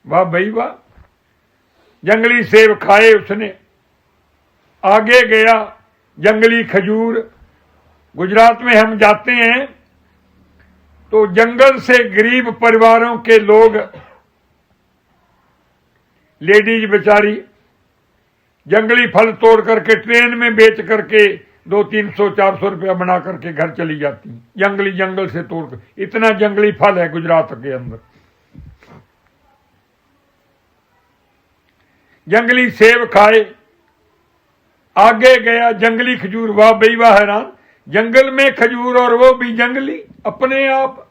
वाह भाई वाह, जंगली सेब खाए उसने। आगे गया, जंगली खजूर। गुजरात में हम जाते हैं तो जंगल से गरीब परिवारों के लोग, लेडीज बेचारी जंगली फल तोड़ करके ट्रेन में बेच करके 200-300-400 रुपया बना करके घर चली जाती हैं, जंगली जंगल से तोड़कर। इतना जंगली फल है गुजरात के अंदर। जंगली सेब खाए, आगे गया, जंगली खजूर, वाह भाई वाह, हैरान, जंगल में खजूर और वो भी जंगली अपने आप।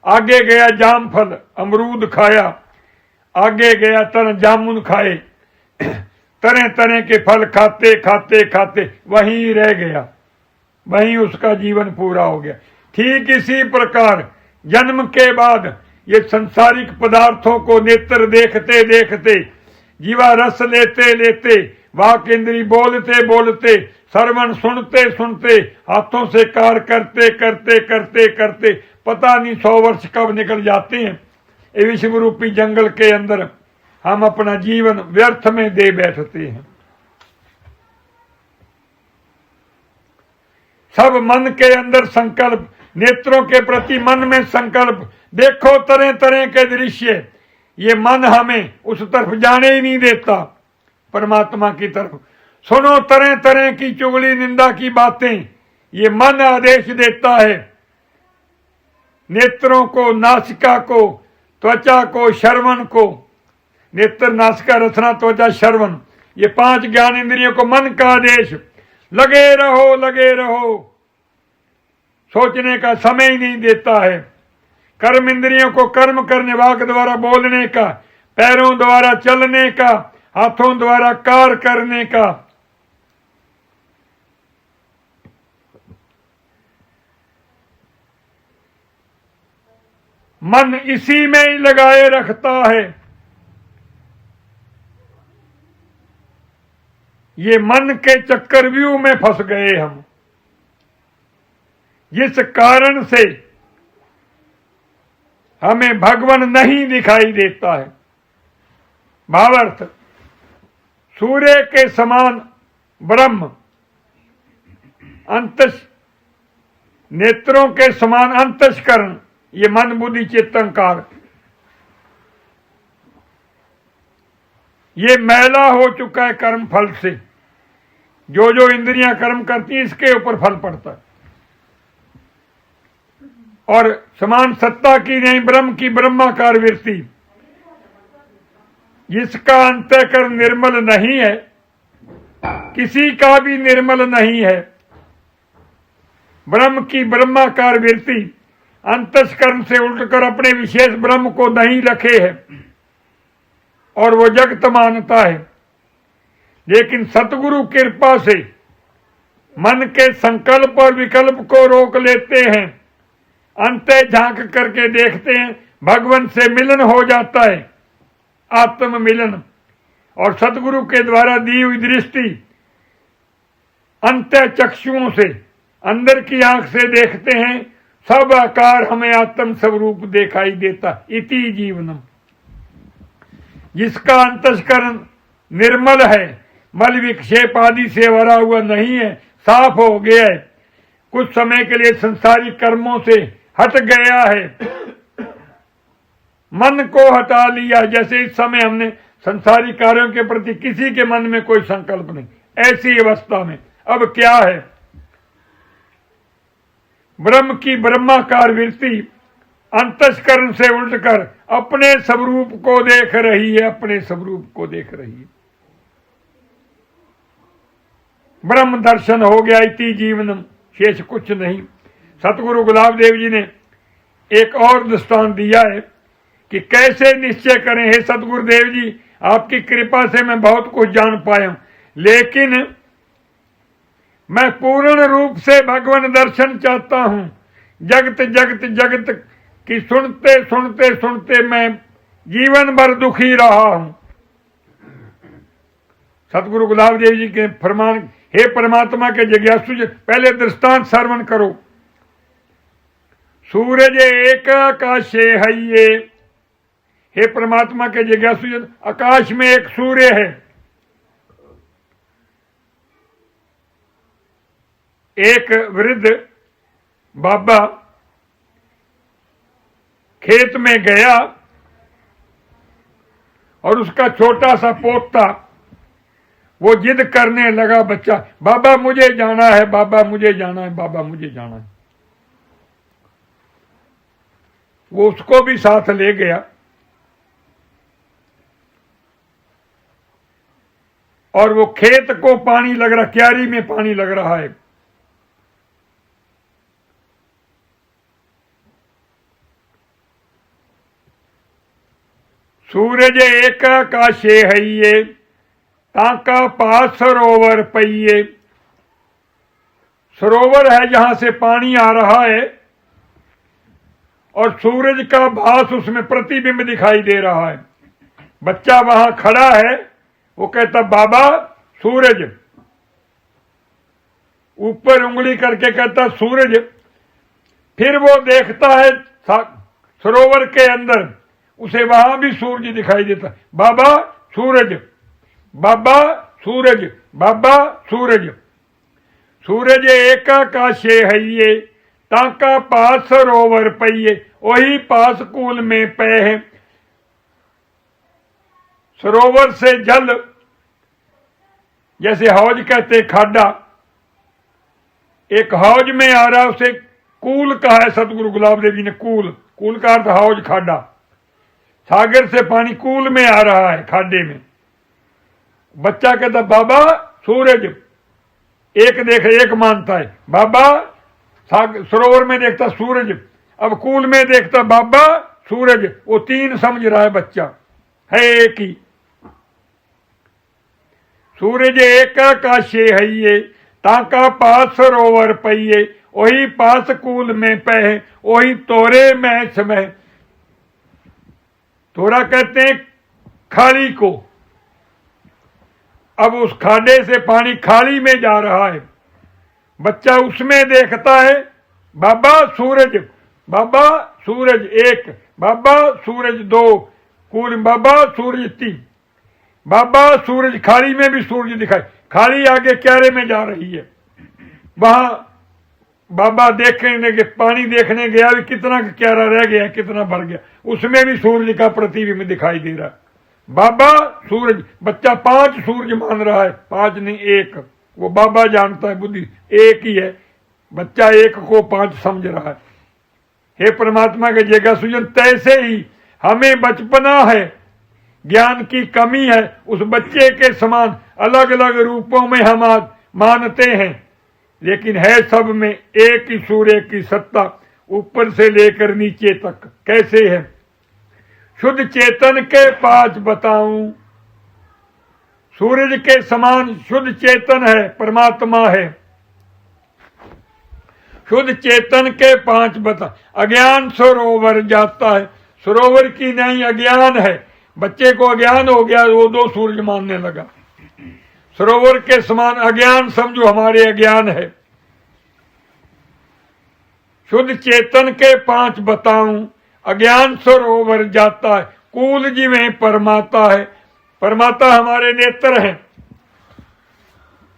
आगे गया, जाम फल, अमरूद खाया। आगे गया, जामुन खाए। तरह तरह के फल खाते खाते खाते वहीं रह गया, वहीं उसका जीवन पूरा हो गया। ठीक इसी प्रकार जन्म के बाद ये संसारिक पदार्थों को नेत्र देखते देखते, जीवा रस लेते लेते, वाक इंद्री बोलते बोलते, श्रवण सुनते सुनते, हाथों से कार्य करते करते करते करते, पता नहीं 100 वर्ष कब निकल जाते हैं। ये विश्व रूपी जंगल के अंदर हम अपना जीवन व्यर्थ में दे बैठते हैं। सब मन के अंदर संकल्प, नेत्रों के प्रति मन में संकल्प। देखो तरह तरह के दृश्य, ये मन हमें उस तरफ जाने ही नहीं देता, परमात्मा की तरफ। सुनो तरह तरह की चुगली निंदा की बातें, ये मन आदेश देता है। नेत्रों को, नासिका को, त्वचा को, श्रवण को, नेत्र, नासिका, रसना, त्वचा, श्रवण, ये 5 ज्ञान इंद्रियों को मन का आदेश। लगे रहो लगे रहो, सोचने का समय ही नहीं देता है। कर्म इंद्रियों को कर्म करने, वाक द्वारा बोलने का, पैरों द्वारा चलने का, हाथों द्वारा कार्य करने का। मन इसी में ही लगाए रखता है। ये मन के चक्रव्यूह में फंस गए हम, जिस कारण से हमें भगवान नहीं दिखाई देता है। भावार्थ, सूर्य के समान ब्रह्म, अंतस, नेत्रों के समान अंतस्करण, ये मन बुद्धि चित्त अहंकार, ये मैला हो चुका है कर्म फल से। जो जो इंद्रियां कर्म करती हैं, इसके ऊपर फल पड़ता है। और समान सत्ता की नहीं, ब्रह्म की ब्रह्माकार वृत्ति, जिसका अंतःकरण निर्मल नहीं है, किसी का भी निर्मल नहीं है। ब्रह्म की ब्रह्माकार वृत्ति अंतस्करण से उल्टकर अपने विशेष ब्रह्म को नहीं रखे है और वो जगत मानता है। लेकिन सतगुरु कृपा से मन के संकल्प और विकल्प को रोक लेते हैं, अंतः झांक करके देखते हैं, भगवान से मिलन हो जाता है, आत्म मिलन। और सतगुरु के द्वारा दी हुई दृष्टि अंतः चक्षुओं से, अंदर की आंख से देखते हैं, सब आकार हमें आत्म स्वरूप दिखाई देता। इति जीवनम, जिसका अंतस्करण निर्मल है, मल विक्षेप आदि से भरा हुआ नहीं है, साफ हो गया है, कुछ समय के लिए संसारिक कर्मों से हट गया है, मन को हटा लिया। जैसे इस समय हमने संसारी कार्यों के प्रति किसी के मन में कोई संकल्प नहीं, ऐसी अवस्था में अब क्या है, ब्रह्म की ब्रह्माकार वृत्ति अंतस्करण से उलटकर अपने स्वरूप को देख रही है, अपने स्वरूप को देख रही है। ब्रह्म दर्शन हो गया इति जीवनम, शेष कुछ नहीं। सतगुरु गुलाब देव जी ने एक और दृष्टांत दिया है कि कैसे निश्चय करें। हे सतगुरुदेव जी, आपकी कृपा से मैं बहुत कुछ जान पाया हूं, लेकिन मैं पूर्ण रूप से भगवान दर्शन चाहता हूं। जगत जगत जगत की सुनते सुनते सुनते मैं जीवन भर दुखी रहा हूं। सतगुरु गुलाब देव जी के फरमान, हे परमात्मा के जिज्ञासु, पहले दृष्टांत श्रवण करो। सूरज एक आकाशे हइये, हे परमात्मा के जिज्ञासु, आकाश में एक सूर्य है। एक वृद्ध बाबा खेत में गया और उसका छोटा सा पोता वो जिद करने लगा, बच्चा, बाबा मुझे जाना है, बाबा मुझे जाना है, बाबा मुझे जाना है। वो उसको भी साथ ले गया और वो खेत को पानी लग रहा, क्यारी में पानी लग रहा है। सूरज एक आकाशे हइये, ताका पास सरोवर पइये। सरोवर है जहां से पानी आ रहा है और सूरज का भास उसमें प्रतिबिंब दिखाई दे रहा है। बच्चा वहां खड़ा है, वो कहता, बाबा सूरज, ऊपर उंगली करके कहता सूरज। फिर वो देखता है सरोवर के अंदर, उसे वहां भी सूरज दिखाई देता, बाबा सूरज, बाबा सूरज, बाबा सूरज। सूरज एक आकाशे हइये, ताका पास सरोवर पइये। वही पास कूल में पे है। सरोवर से जल, जैसे हौज कहते खाडा, एक हौज में आ रहा, उसे कूल कहा है सतगुरु गुलाब देव जी ने। कूल, कूल का अर्थ हौज, खाडा। सागर से पानी कूल में आ रहा है, खाडे में। बच्चा कहता, बाबा सूरज, एक देख, एक मानता है, बाबा सरोवर में देखता सूरज, अब कूल में देखता बाबा सूरज। वो तीन समझ रहा है बच्चा, है एक ही। सूरज एक आकाशे हइये, ताका पास सरोवर पइये। वही पास कूल में पह, वही तोरे में समय। तोरा कहते हैं खाली को। अब उस खाडे से पानी खाली में जा रहा है। बच्चा उसमें देखता है बाबा सूरज, बाबा सूरज एक, बाबा सूरज दो, कूल बाबा सूरज तीन, बाबा सूरज। खाली में भी सूरज दिखाई, खाली आगे क्यारे में जा रही है। वहां बाबा देखने के, पानी देखने गया भी, कितना क्यारा रह गया, कितना भर गया, उसमें भी सूरज का प्रतिबिंब दिखाई दे रहा है। बाबा सूरज। बच्चा पांच सूरज मान रहा है, पांच नहीं एक। वो बाबा जानता है, बुद्धि एक ही है। बच्चा एक को पांच समझ रहा है। हे परमात्मा के जगह सुजन, तैसे ही हमें बचपना है, ज्ञान की कमी है। उस बच्चे के समान अलग अलग रूपों में हम आज मानते हैं, लेकिन है सब में एक ही सूर्य की सत्ता, ऊपर से लेकर नीचे तक। कैसे है? शुद्ध चेतन के पांच बताऊं। सूरज के समान शुद्ध चेतन है, परमात्मा है। शुद्ध चेतन के पांच बता। अज्ञान सरोवर जाता है, सरोवर की नहीं, अज्ञान है। बच्चे को अज्ञान हो गया, वो दो सूरज मानने लगा। सरोवर के समान अज्ञान समझो, हमारे अज्ञान है। शुद्ध चेतन के पांच बताऊं, अज्ञान सरोवर जाता है। कूल जिवें परमाता है, परमाता हमारे नेत्र हैं।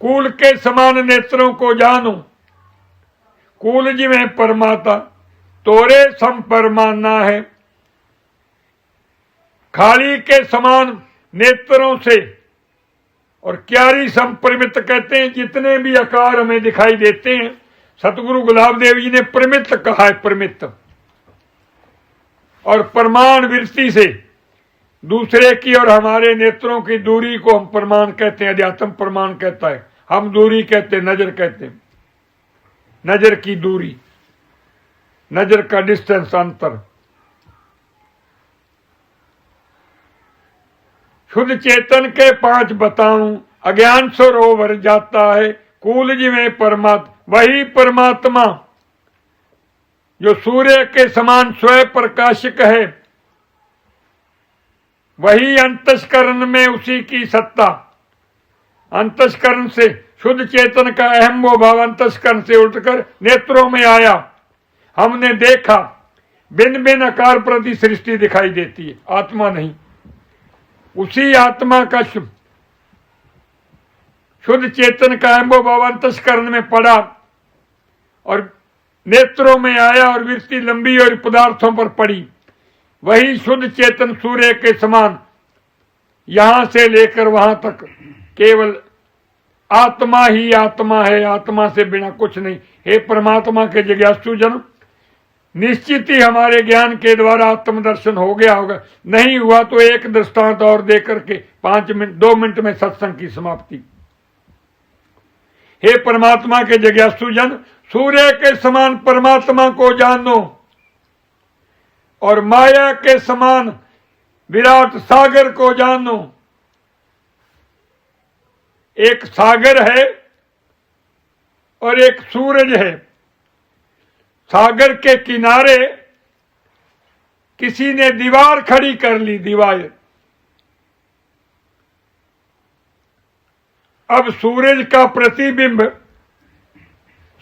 कूल के समान नेत्रों को जानो। कूल जिवें परमाता, तोरे सम परमाना है। खाली के समान नेत्रों से और क्यारी संप्रमित कहते हैं। जितने भी आकार हमें दिखाई देते हैं, सतगुरु गुलाब देव जी ने प्रमित कहा है। प्रमित और प्रमाण वृत्ति से दूसरे की और हमारे नेत्रों की दूरी को हम प्रमाण कहते हैं, अध्यात्म प्रमाण कहता है, हम दूरी कहते हैं, नजर कहते हैं, नजर की दूरी, नजर का डिस्टेंस, अंतर। शुद्ध चेतन के 5 बताऊं, अज्ञान सरोवर जाता है, कूल जिਵੇਂ परमात्मा, वही परमात्मा जो सूर्य के समान स्वयं प्रकाशक है, वही अंतस्करण में उसी की सत्ता। अंतस्करण से शुद्ध चेतन का अहम वो भाव अंतस्करण से उठकर नेत्रों में आया, हमने देखा। भिन्न भिन्न आकार प्रति सृष्टि दिखाई देती है, आत्मा नहीं। उसी आत्मा का शुद्ध चेतन का अहम वो भाव अंतस्करण में पड़ा और नेत्रों में आया और वृत्ति लंबी और पदार्थों पर पड़ी। वही शुद्ध चेतन सूर्य के समान यहां से लेकर वहां तक केवल आत्मा ही आत्मा है, आत्मा से बिना कुछ नहीं। हे परमात्मा के जिज्ञासु जन, निश्चित ही हमारे ज्ञान के द्वारा आत्मदर्शन हो गया होगा। नहीं हुआ तो एक दृष्टांत और देकर के 2 मिनट में सत्संग की समाप्ति। हे परमात्मा के जिज्ञासु जन, सूर्य के समान परमात्मा को जानो और माया के समान विराट सागर को जानो। एक सागर है और एक सूरज है। सागर के किनारे किसी ने दीवार खड़ी कर ली, दीवार। अब सूरज का प्रतिबिंब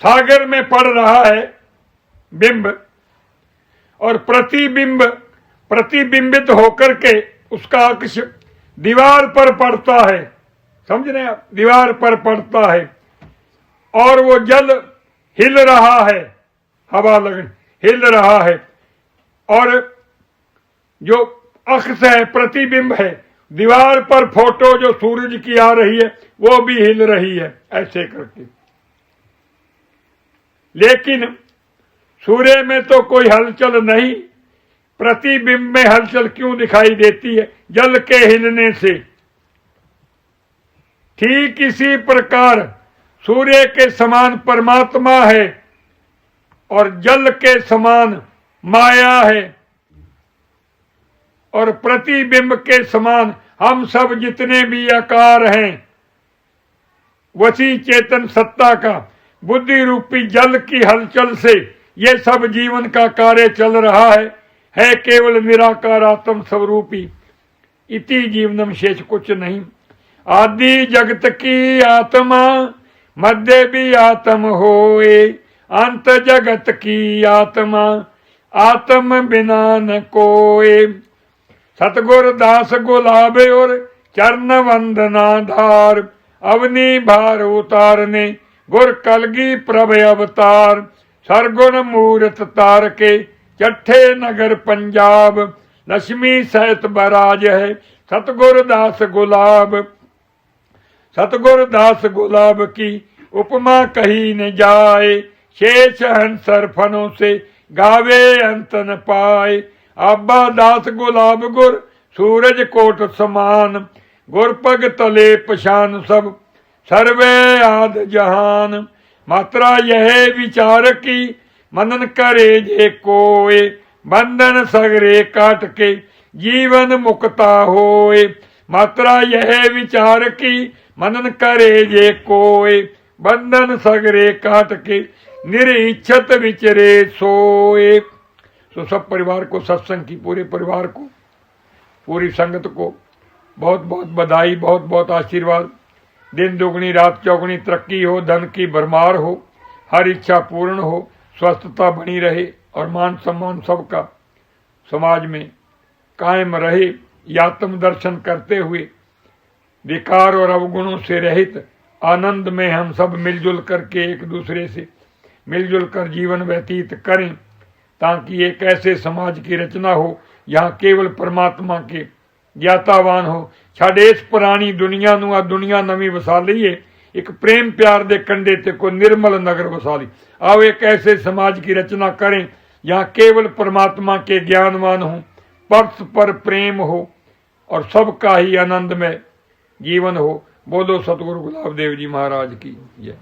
सागर में पड़ रहा है, बिंब, और प्रतिबिंबित होकर के उसका अक्ष दीवार पर पड़ता है। समझ रहे हैं आप? दीवार पर पड़ता है और वो जल हिल रहा है, हवा लगन हिल रहा है, और जो अक्ष है, प्रतिबिंब है, दीवार पर फोटो जो सूरज की आ रही है वो भी हिल रही है, ऐसे करके। लेकिन सूर्य में तो कोई हलचल नहीं, प्रतिबिंब में हलचल क्यों दिखाई देती है? जल के हिलने से। ठीक इसी प्रकार सूर्य के समान परमात्मा है और जल के समान माया है और प्रतिबिंब के समान हम सब जितने भी आकार हैं, वसी चेतन सत्ता का बुद्धि रूपी जल की हलचल से ये सब जीवन का कार्य चल रहा है केवल निराकार आत्म स्वरूपी। इति जीवनम, शेष कुछ नहीं। आदि जगत की आत्मा, मध्य भी आत्म होए, अंत जगत की आत्मा, आत्म बिना न कोए। सतगुर दास गुलाब और चरण वंदना धार, अवनी भार उतारने गुर कलगी प्रभ अवतार। सरगुण मूर्त तार के चट्ठे नगर पंजाब, लक्ष्मी सहित बराज है सतगुर दास गुलाब। सतगुर दास गुलाब की उपमा कही न जाए, शेष हंसर फनों से गावे अंत न पाए। आबा दास गुलाब गुर सूरज कोट समान, गुर पग तले पशान सब सर्वे आद जहान। मात्रा यह विचार की मनन करे जे कोय, बंधन सगरे काट के जीवन मुक्ता होए। मात्रा यह विचार की मनन करे जे कोय, बंधन सगरे काट के निरीक्षत विचरे सोए। तो सब परिवार को, सत्संग की पूरे परिवार को, पूरी संगत को बहुत बहुत बधाई, बहुत बहुत आशीर्वाद। दिन दुगनी रात चौगुनी तरक्की हो, धन की भरमार हो, हर इच्छा पूर्ण हो, स्वस्थता बनी रहे और मान सम्मान सबका समाज में कायम रहे। आत्म दर्शन करते हुए विकार और अवगुणों से रहित आनंद में हम सब मिलजुल करके एक दूसरे से मिलजुल कर जीवन व्यतीत करें, ताकि एक ऐसे समाज की रचना हो यहाँ केवल परमात्मा के ज्ञातावान हो। छाड़े इस पुरानी दुनिया नू आ दुनिया नवी वसा लीए, एक प्रेम प्यार दे कंडे ते को निर्मल नगर वसा ली। आओ एक ऐसे समाज की रचना करें यहाँ केवल परमात्मा के ज्ञानवान हो, परस्पर प्रेम हो और सबका ही आनंदमय जीवन हो। बोलो सतगुरु गुलाब देव जी महाराज की जय।